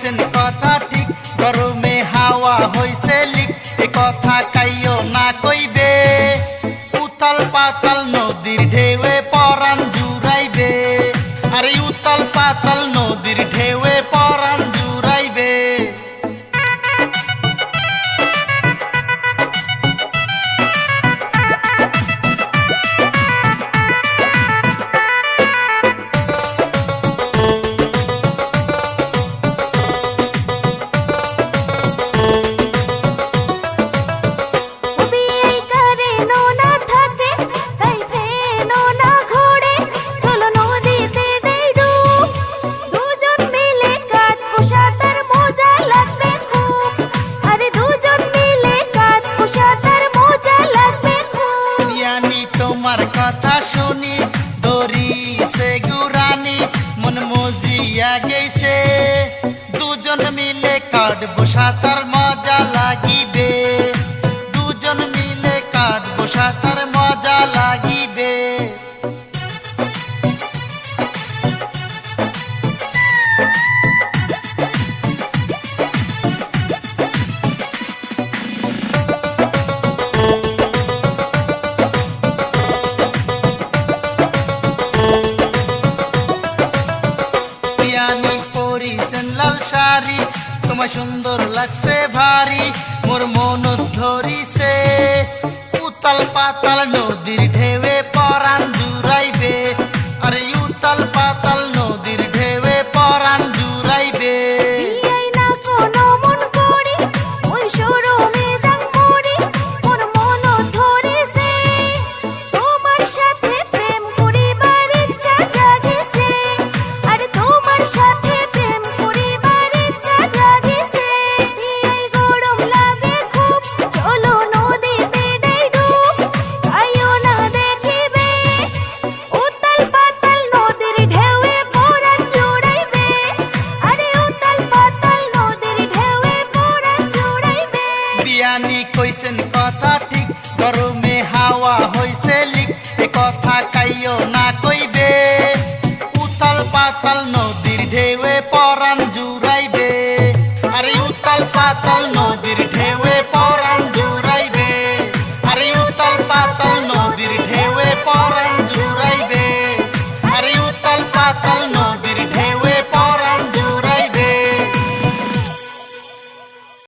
কইছেন কথা ঠিক, গরমে হাওয়া হইছে লিক, এ কথা কাইও না কইবে। উতাল পাতাল নদীর ঢেউয়ে পরাণ জুড়াইবে, আরে উতাল পাতাল নদীর ঢেউয়ে পরাণ জুড়াইবে। তোমার কথা শুনি ধরিছে গুরানি, মন মজিয়া গেছে, দুজন মিলে কাটবো সাঁতার মজা লাগিবে, দুজন মিলে কাটবো সাঁতার মজা লাগিবে। লাল শাড়ি তোমার সুন্দর লাগছে ভারী, মোর মন ধরিছে, উতাল পাতাল নদীর ঢেউয়ে পরাণ জুড়াইবে, আরে উতাল পাতাল নদীর ঢেউয়ে পরাণ জুড়াইবে। কইছেন কথা ঠিক, গরমে হাওয়া হইছে লিক, এ কথা কাইও না কইবে। উতাল পাতাল নদীর ঢেউয়ে পরাণ জুড়াইবে, আরে উতাল পাতাল নদীর ঢেউয়ে পরাণ জুড়াইবে, আরে উতাল পাতাল নদীর ঢেউয়ে পরাণ জুড়াইবে, আরে উতাল পাতাল